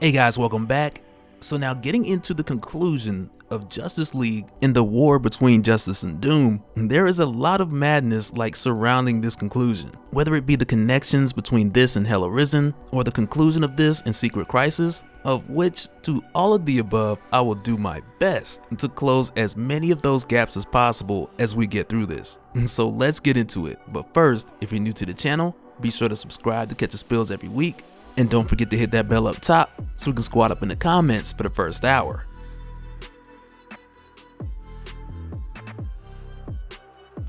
Hey guys, welcome back. So now getting into the conclusion of Justice League in the war between Justice and Doom, there is a lot of madness surrounding this conclusion. Whether it be the connections between this and Hell Arisen, or the conclusion of this in Secret Crisis, of which to all of the above, I will do my best to close as many of those gaps as possible as we get through this. So let's get into it. But first, if you're new to the channel, be sure to subscribe to catch the spills every week. And don't forget to hit that bell up top so we can squat up in the comments for the first hour.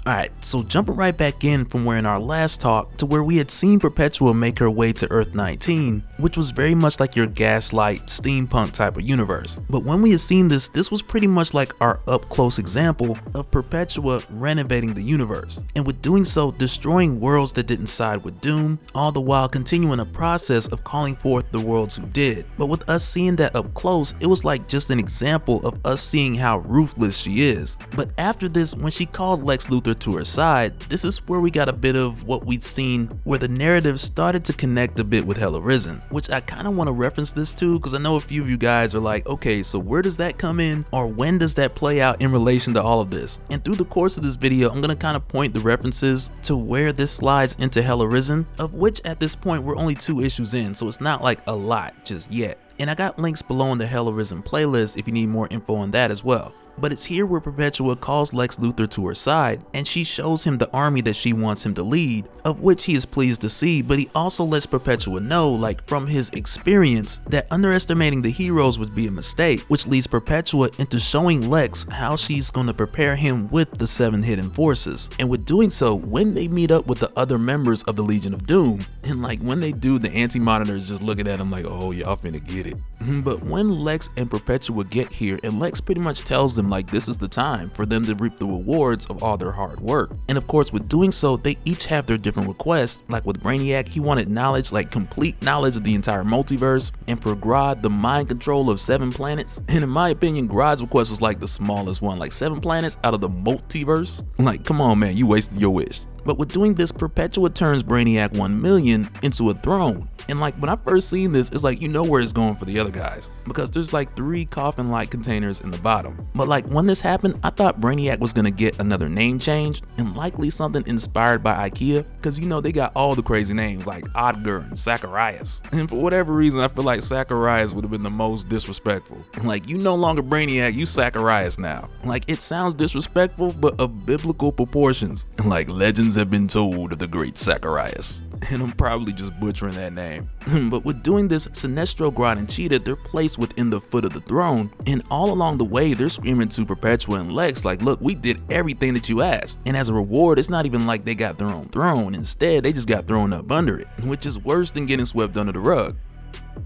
Alright, so jumping right back in from where in our last talk to where we had seen Perpetua make her way to Earth 19, which was very much like your gaslight steampunk type of universe. But when we had seen this was pretty much like our up close example of Perpetua renovating the universe, and with doing so destroying worlds that didn't side with Doom, all the while continuing a process of calling forth the worlds who did. But with us seeing that up close, it was like just an example of us seeing how ruthless she is. But after this, when she called Lex Luthor to her side, this is where we got a bit of what we'd seen where the narrative started to connect a bit with Hell Arisen, which I kind of want to reference this to because I know a few of you guys are like, okay, so where does that come in, or when does that play out in relation to all of this? And through the course of this video, I'm going to kind of point the references to where this slides into Hell Arisen, of which at this point we're only 2 issues in, so it's not like a lot just yet. And I got links below in the Hell Arisen playlist if you need more info on that as well. But it's here where Perpetua calls Lex Luthor to her side, and she shows him the army that she wants him to lead, of which he is pleased to see, but he also lets Perpetua know, like from his experience, that underestimating the heroes would be a mistake, which leads Perpetua into showing Lex how she's going to prepare him with the 7 hidden forces. And with doing so, when they meet up with the other members of the Legion of Doom, and like when they do, the Anti-Monitor is just looking at him like, oh, y'all finna get it. But when Lex and Perpetua get here, and Lex pretty much tells them like this is the time for them to reap the rewards of all their hard work. And of course, with doing so, they each have their different requests. Like with Brainiac, he wanted knowledge, like complete knowledge of the entire multiverse, and for Grodd, the mind control of 7 planets. And in my opinion, Grodd's request was like the smallest one, like 7 planets out of the multiverse. Like, come on man, you wasted your wish. But with doing this, Perpetua turns Brainiac 1 million into a throne. And like when I first seen this, it's like you know where it's going for the other guys, because there's like 3 coffin-like containers in the bottom. But like when this happened, I thought Brainiac was gonna get another name change, and likely something inspired by IKEA, because you know they got all the crazy names like Odger and Zacharias. And for whatever reason, I feel like Zacharias would have been the most disrespectful. And like, you no longer Brainiac, you Zacharias now. Like, it sounds disrespectful, but of biblical proportions. Like, legends have been told of the great Zacharias. And I'm probably just butchering that name. But with doing this, Sinestro, Grodd, and Cheetah, they're placed within the foot of the throne, and all along the way, they're screaming to Perpetua and Lex like, look, we did everything that you asked. And as a reward, it's not even like they got their own throne. Instead, they just got thrown up under it, which is worse than getting swept under the rug.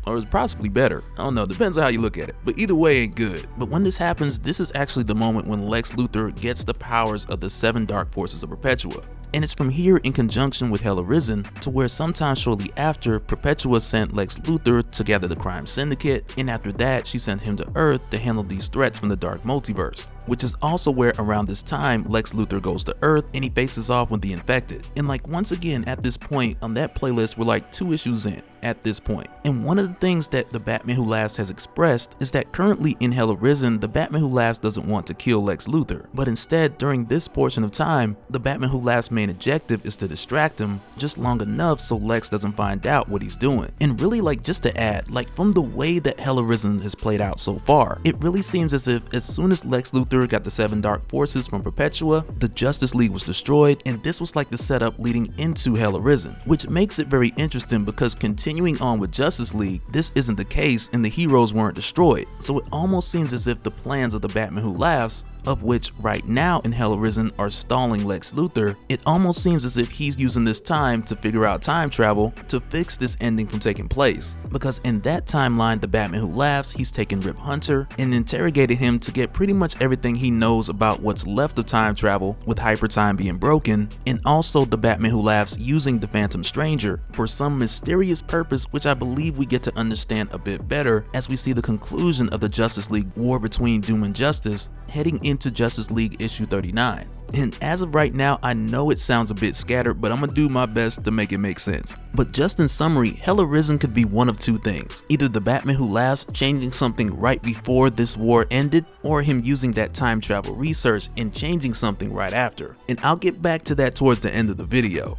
Or it's possibly better. I don't know, depends on how you look at it. But either way ain't good. But when this happens, this is actually the moment when Lex Luthor gets the powers of the 7 dark forces of Perpetua. And it's from here, in conjunction with Hell Arisen, to where sometime shortly after, Perpetua sent Lex Luthor to gather the crime syndicate, and after that, she sent him to Earth to handle these threats from the dark multiverse. Which is also where around this time, Lex Luthor goes to Earth and he faces off with the Infected. And like once again, at this point on that playlist, we're like 2 issues in at this point. And one of the things that the Batman Who Laughs has expressed is that currently in Hell Arisen, the Batman Who Laughs doesn't want to kill Lex Luthor, but instead during this portion of time, the Batman Who Laughs main objective is to distract him just long enough so Lex doesn't find out what he's doing. And really, like, just to add, like from the way that Hell Arisen has played out so far, it really seems as if as soon as Lex Luthor got the 7 dark forces from Perpetua, the Justice League was destroyed, and this was like the setup leading into Hell Arisen, which makes it very interesting because continuing on with Justice League, this isn't the case and the heroes weren't destroyed. So it almost seems as if the plans of the Batman Who Laughs, of which right now in Hell Arisen are stalling Lex Luthor, it almost seems as if he's using this time to figure out time travel to fix this ending from taking place. Because in that timeline, the Batman Who Laughs, he's taken Rip Hunter and interrogated him to get pretty much everything he knows about what's left of time travel, with hyper time being broken, and also the Batman Who Laughs using the Phantom Stranger for some mysterious purpose purpose, which I believe we get to understand a bit better as we see the conclusion of the Justice League war between Doom and Justice heading into Justice League issue 39. And as of right now, I know it sounds a bit scattered, but I'm gonna do my best to make it make sense. But just in summary, Hell Arisen could be one of two things: either the Batman Who Laughs changing something right before this war ended, or him using that time travel research and changing something right after. And I'll get back to that towards the end of the video.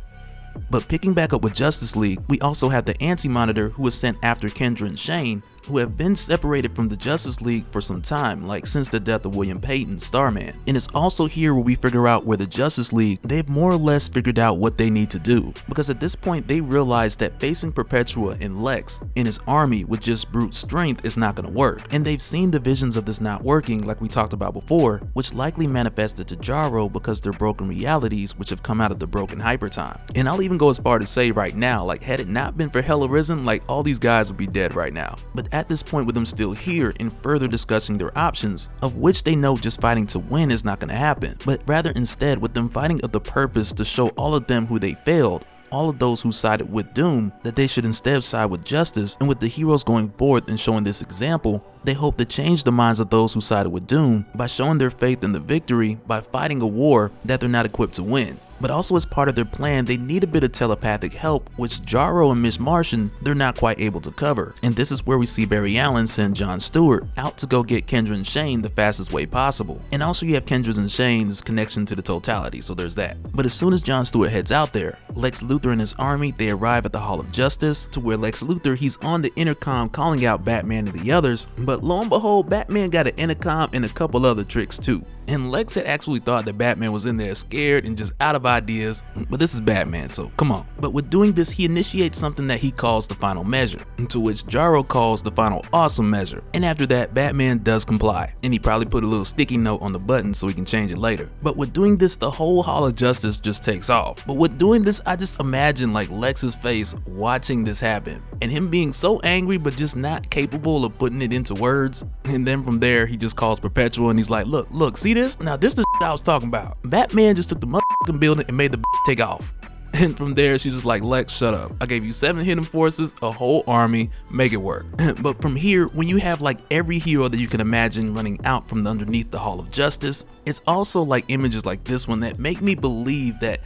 But picking back up with Justice League, we also have the Anti-Monitor, who was sent after Kendra and Shane, who have been separated from the Justice League for some time, like since the death of William Payton, Starman. And it's also here where we figure out where the Justice League, they've more or less figured out what they need to do, because at this point they realize that facing Perpetua and Lex and his army with just brute strength is not going to work. And they've seen the visions of this not working, like we talked about before, which likely manifested to Jarro because they're broken realities which have come out of the broken hyper time. And I'll even go as far to say right now, like, had it not been for Hell Arisen, like, all these guys would be dead right now. But at this point, with them still here and further discussing their options, of which they know just fighting to win is not going to happen, but rather instead with them fighting of the purpose to show all of them who they failed, all of those who sided with Doom, that they should instead side with justice. And with the heroes going forth and showing this example, they hope to change the minds of those who sided with Doom by showing their faith in the victory by fighting a war that they're not equipped to win. But also as part of their plan, they need a bit of telepathic help, which Jarro and Miss Martian, they're not quite able to cover. And this is where we see Barry Allen send John Stewart out to go get Kendra and Shane the fastest way possible. And also you have Kendra's and Shane's connection to the totality, so there's that. But as soon as John Stewart heads out there, Lex Luthor and his army, they arrive at the Hall of Justice, to where Lex Luthor, he's on the intercom calling out Batman and the others, but lo and behold, Batman got an intercom and a couple other tricks too. And Lex had actually thought that Batman was in there scared and just out of ideas, but this is Batman, so come on. But with doing this, he initiates something that he calls the final measure, to which Jarro calls the final awesome measure. And after that, Batman does comply, and he probably put a little sticky note on the button so he can change it later. But with doing this, the whole Hall of Justice just takes off. But with doing this, I just imagine like Lex's face watching this happen, and him being so angry but just not capable of putting it into words. And then from there, he just calls Perpetua and he's like, look, see this? Now this is the shit I was talking about. Batman just took the motherfucking building and made the take off. And from there, she's just like, Lex, shut up. I gave you 7 hidden forces, a whole army, make it work. But from here, when you have like every hero that you can imagine running out from underneath the Hall of Justice, it's also like images like this one that make me believe that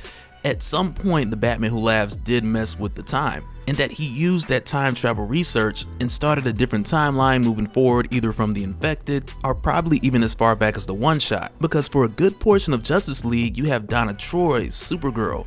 at some point the Batman Who Laughs did mess with the time, and that he used that time travel research and started a different timeline moving forward, either from the Infected or probably even as far back as the One Shot. Because for a good portion of Justice League, you have Donna Troy, Supergirl,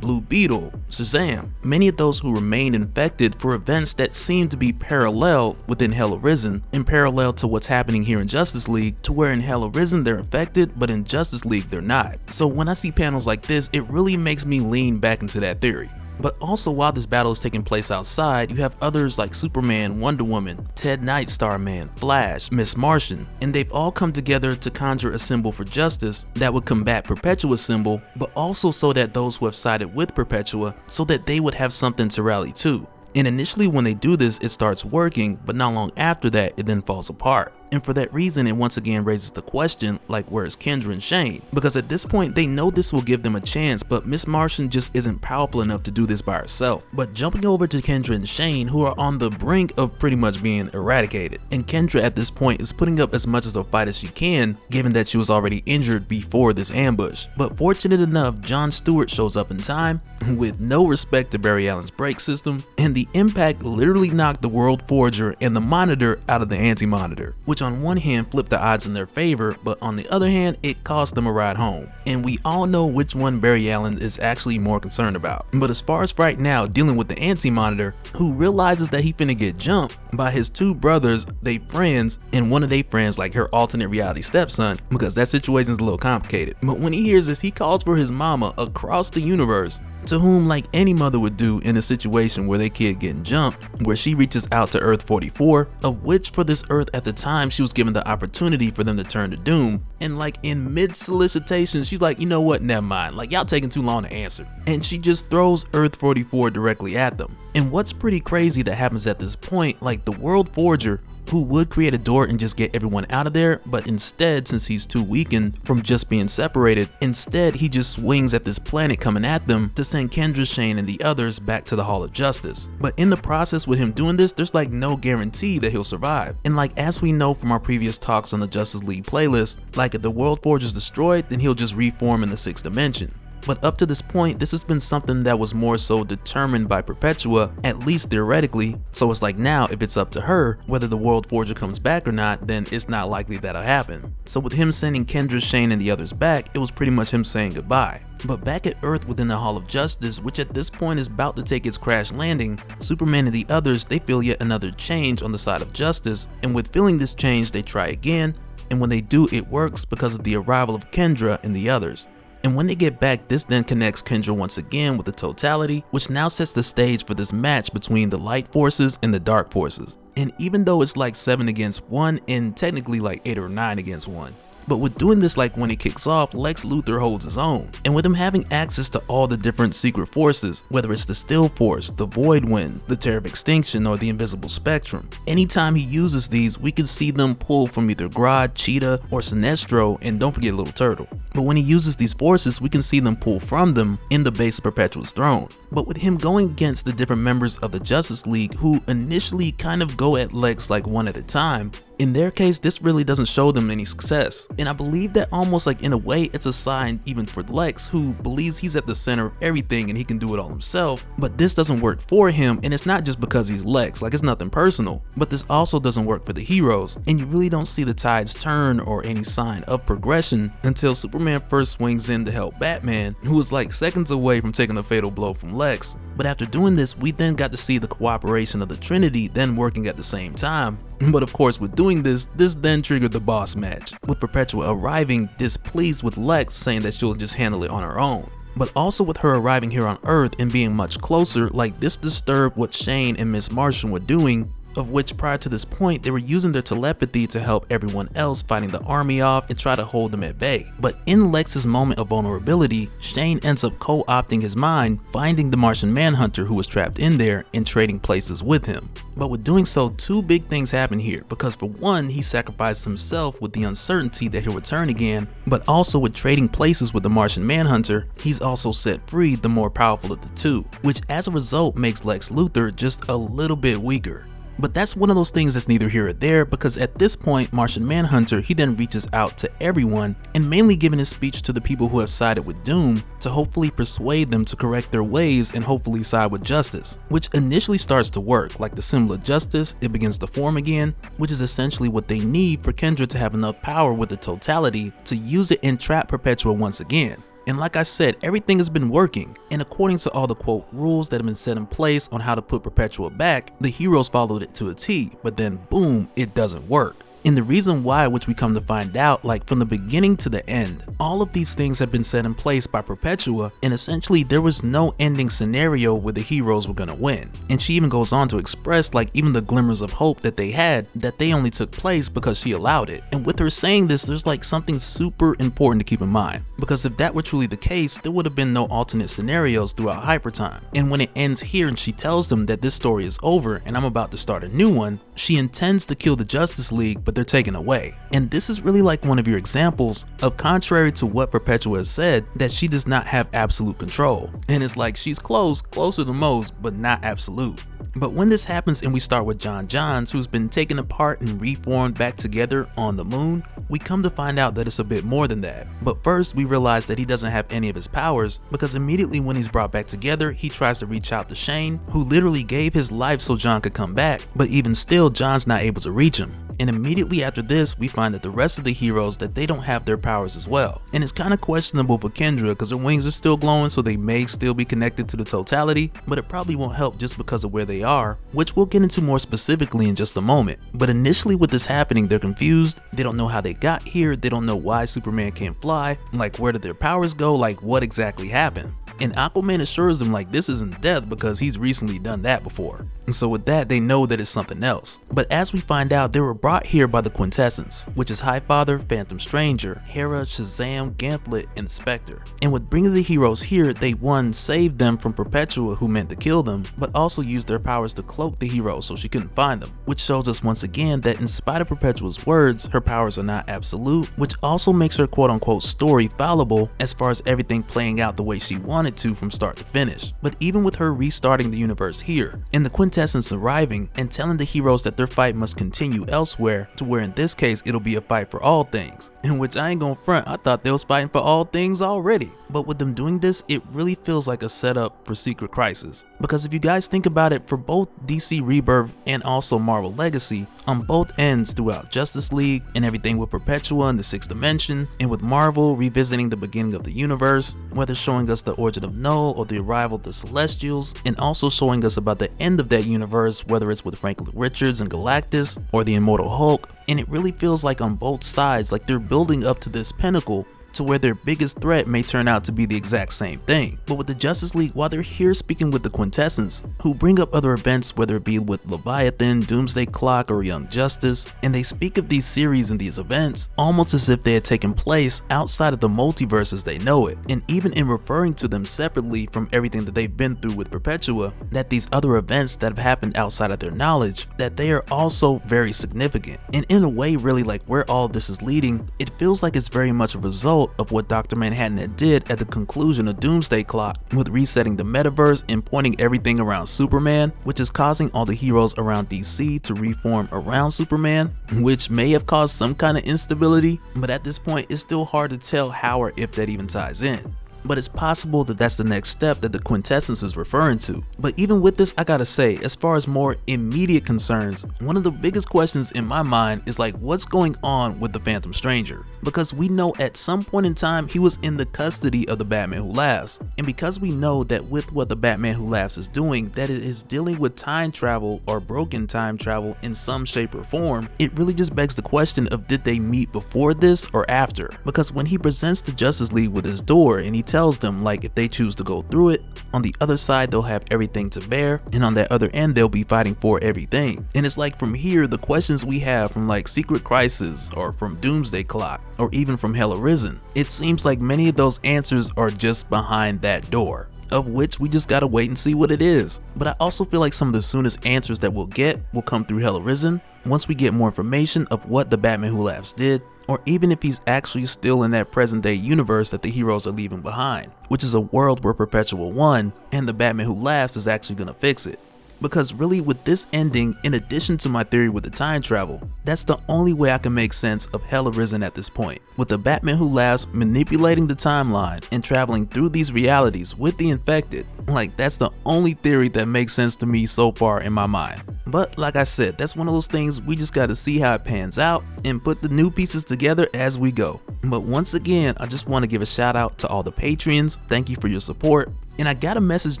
Blue Beetle, Shazam, many of those who remained infected for events that seem to be parallel within Hell Arisen and parallel to what's happening here in Justice League, to where in Hell Arisen they're infected, but in Justice League they're not. So when I see panels like this, it really makes me lean back into that theory. But also, while this battle is taking place outside, you have others like Superman, Wonder Woman, Ted Knight, Starman, Flash, Miss Martian, and they've all come together to conjure a symbol for justice that would combat Perpetua's symbol, but also so that those who have sided with Perpetua, so that they would have something to rally to. And initially when they do this, it starts working, but not long after that, it then falls apart. And for that reason, it once again raises the question, like, where's Kendra and Shane? Because at this point, they know this will give them a chance, but Miss Martian just isn't powerful enough to do this by herself. But jumping over to Kendra and Shane, who are on the brink of pretty much being eradicated. And Kendra at this point is putting up as much as a fight as she can, given that she was already injured before this ambush. But fortunate enough, John Stewart shows up in time, with no respect to Barry Allen's brake system, and the impact literally knocked the World Forger and the Monitor out of the Anti-Monitor, which on one hand flipped the odds in their favor, but on the other hand, it cost them a ride home. And we all know which one Barry Allen is actually more concerned about. But as far as right now, dealing with the Anti-Monitor, who realizes that he finna get jumped by his 2 brothers, they friends, and one of they friends like her alternate reality stepson, because that situation's a little complicated. But when he hears this, he calls for his mama across the universe, to whom, like any mother would do in a situation where their kid getting jumped, where she reaches out to Earth 44, of which for this Earth at the time she was given the opportunity for them to turn to Doom, and like in mid solicitation she's like, you know what, never mind, like y'all taking too long to answer, and she just throws Earth 44 directly at them. And what's pretty crazy that happens at this point, like the World Forger, who would create a door and just get everyone out of there, but instead, since he's too weakened from just being separated, instead he just swings at this planet coming at them to send Kendra, Shane, and the others back to the Hall of Justice. But in the process with him doing this, there's like no guarantee that he'll survive. And like as we know from our previous talks on the Justice League playlist, like if the World Forge is destroyed, then he'll just reform in the 6th dimension. But up to this point, this has been something that was more so determined by Perpetua, at least theoretically. So it's like now, if it's up to her, whether the World Forger comes back or not, then it's not likely that'll happen. So with him sending Kendra, Shane, and the others back, it was pretty much him saying goodbye. But back at Earth within the Hall of Justice, which at this point is about to take its crash landing, Superman and the others, they feel yet another change on the side of justice, and with feeling this change, they try again, and when they do, it works because of the arrival of Kendra and the others. And when they get back, this then connects Kendra once again with the totality, which now sets the stage for this match between the light forces and the dark forces. And even though it's like 7 against 1 and technically like 8 or 9 against 1. But with doing this, like when it kicks off, Lex Luthor holds his own. And with him having access to all the different secret forces, whether it's the Still Force, the Void Wind, the Terror of Extinction, or the Invisible Spectrum, anytime he uses these, we can see them pull from either Grodd, Cheetah, or Sinestro, and don't forget Little Turtle. But when he uses these forces, we can see them pull from them in the base of Perpetua's throne. But with him going against the different members of the Justice League who initially kind of go at Lex like one at a time, in their case, this really doesn't show them any success. And I believe that almost like in a way, it's a sign even for Lex, who believes he's at the center of everything and he can do it all himself. But this doesn't work for him, and it's not just because he's Lex, like it's nothing personal. But this also doesn't work for the heroes, and you really don't see the tides turn or any sign of progression until Superman first swings in to help Batman, who was like seconds away from taking a fatal blow from Lex. But after doing this, we then got to see the cooperation of the Trinity then working at the same time. But of course, with doing this then triggered the boss match, with Perpetua arriving displeased with Lex, saying that she'll just handle it on her own. But also with her arriving here on Earth and being much closer, like this disturbed what Shane and Miss Martian were doing, of which prior to this point they were using their telepathy to help everyone else fighting the army off and try to hold them at bay. But in Lex's moment of vulnerability, Shane ends up co-opting his mind, finding the Martian Manhunter who was trapped in there and trading places with him. But with doing so, two big things happen here, because for one, he sacrificed himself with the uncertainty that he'll return again, but also with trading places with the Martian Manhunter, he's also set free the more powerful of the two, which as a result makes Lex Luthor just a little bit weaker. But that's one of those things that's neither here or there, because at this point, Martian Manhunter, he then reaches out to everyone and mainly giving his speech to the people who have sided with Doom to hopefully persuade them to correct their ways and hopefully side with justice, which initially starts to work. Like the symbol of justice, it begins to form again, which is essentially what they need for Kendra to have enough power with the totality to use it and trap Perpetua once again. And like I said, everything has been working, and according to all the quote rules that have been set in place on how to put Perpetua back, the heroes followed it to a T, but then boom, it doesn't work. And the reason why, which we come to find out, like from the beginning to the end, all of these things have been set in place by Perpetua, and essentially there was no ending scenario where the heroes were gonna win. And she even goes on to express like even the glimmers of hope that they had, that they only took place because she allowed it. And with her saying this, there's like something super important to keep in mind, because if that were truly the case, there would have been no alternate scenarios throughout Hypertime. And when it ends here and she tells them that this story is over and I'm about to start a new one, she intends to kill the Justice League, but they're taken away. And this is really like one of your examples of, contrary to what Perpetua has said, that she does not have absolute control. And it's like she's closer than most, but not absolute. But when this happens and we start with John Johns, who's been taken apart and reformed back together on the moon, we come to find out that it's a bit more than that. But first we realize that he doesn't have any of his powers, because immediately when he's brought back together, he tries to reach out to Shane, who literally gave his life so John could come back, but even still John's not able to reach him. And immediately after this, we find that the rest of the heroes, that they don't have their powers as well. And it's kind of questionable for Kendra, because her wings are still glowing, so they may still be connected to the totality, but it probably won't help just because of where they are, which we'll get into more specifically in just a moment. But initially with this happening, they're confused, they don't know how they got here, they don't know why Superman can't fly, like where did their powers go, like what exactly happened. And Aquaman assures them like this isn't death because he's recently done that before. And so with that, they know that it's something else. But as we find out, they were brought here by the Quintessence, which is Highfather, Phantom Stranger, Hera, Shazam, Gauntlet, and Spectre. And with bringing the heroes here, they one, saved them from Perpetua who meant to kill them, but also used their powers to cloak the heroes so she couldn't find them, which shows us once again that in spite of Perpetua's words, her powers are not absolute, which also makes her quote-unquote story fallible as far as everything playing out the way she wanted to from start to finish. But even with her restarting the universe here, and the Quintessence arriving and telling the heroes that their fight must continue elsewhere, to where in this case it'll be a fight for all things, in which I ain't gonna front, I thought they was fighting for all things already. But with them doing this, it really feels like a setup for Secret Crisis. Because if you guys think about it, for both DC Rebirth and also Marvel Legacy, on both ends throughout Justice League and everything with Perpetua in the 6th dimension, and with Marvel revisiting the beginning of the universe, whether showing us the origin of Null or the arrival of the Celestials, and also showing us about the end of that universe, whether it's with Franklin Richards and Galactus or the Immortal Hulk, and it really feels like on both sides like they're building up to this pinnacle to where their biggest threat may turn out to be the exact same thing. But with the Justice League, while they're here speaking with the Quintessence, who bring up other events, whether it be with Leviathan, Doomsday Clock, or Young Justice, and they speak of these series and these events almost as if they had taken place outside of the multiverse as they know it, and even in referring to them separately from everything that they've been through with Perpetua, that these other events that have happened outside of their knowledge, that they are also very significant. And in a way, really like where all this is leading, it feels like it's very much a result of what Dr. Manhattan had did at the conclusion of Doomsday Clock with resetting the metaverse and pointing everything around Superman, which is causing all the heroes around DC to reform around Superman, which may have caused some kind of instability, but at this point it's still hard to tell how or if that even ties in. But it's possible that that's the next step that the Quintessence is referring to. But even with this, I gotta say, as far as more immediate concerns, one of the biggest questions in my mind is like, what's going on with the Phantom Stranger? Because we know at some point in time he was in the custody of the Batman Who Laughs, and because we know that with what the Batman Who Laughs is doing, that it is dealing with time travel or broken time travel in some shape or form, it really just begs the question of did they meet before this or after? Because when he presents the Justice League with his door and he tells them like if they choose to go through it, on the other side they'll have everything to bear, and on that other end they'll be fighting for everything. And it's like from here, the questions we have from like Secret Crisis or from Doomsday Clock or even from Hell Arisen, it seems like many of those answers are just behind that door, of which we just gotta wait and see what it is. But I also feel like some of the soonest answers that we'll get will come through Hell Arisen, once we get more information of what the Batman Who Laughs did, or even if he's actually still in that present day universe that the heroes are leaving behind, which is a world where Perpetua won and the Batman Who Laughs is actually gonna fix it. Because really with this ending, in addition to my theory with the time travel, that's the only way I can make sense of Hell Arisen at this point. With the Batman Who Laughs manipulating the timeline and traveling through these realities with the infected, like that's the only theory that makes sense to me so far in my mind. But like I said, that's one of those things we just gotta see how it pans out and put the new pieces together as we go. But once again, I just want to give a shout out to all the Patreons. Thank you for your support. And I got a message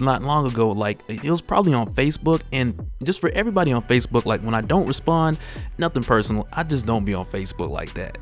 not long ago, like it was probably on Facebook, and just for everybody on Facebook, like when I don't respond, nothing personal, I just don't be on Facebook like that.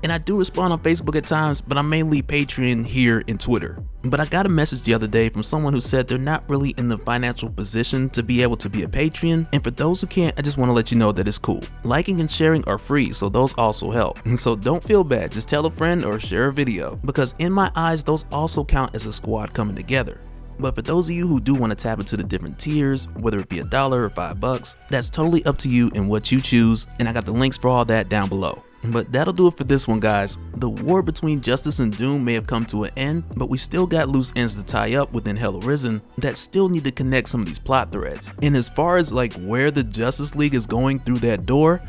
And I do respond on Facebook at times, but I'm mainly Patreon here and Twitter. But I got a message the other day from someone who said they're not really in the financial position to be able to be a Patreon, and for those who can't, I just want to let you know that it's cool. Liking and sharing are free, so those also help. So don't feel bad, just tell a friend or share a video, because in my eyes, those also count as a squad coming together. But for those of you who do want to tap into the different tiers, whether it be $1 or $5, that's totally up to you and what you choose, and I got the links for all that down below. But that'll do it for this one, guys. The war between Justice and Doom may have come to an end, but we still got loose ends to tie up within Hell Arisen that still need to connect some of these plot threads. And as far as like where the Justice League is going through that door,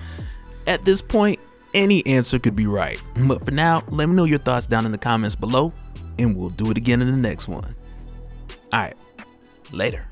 at this point, any answer could be right. But for now, let me know your thoughts down in the comments below, and we'll do it again in the next one. Alright, later.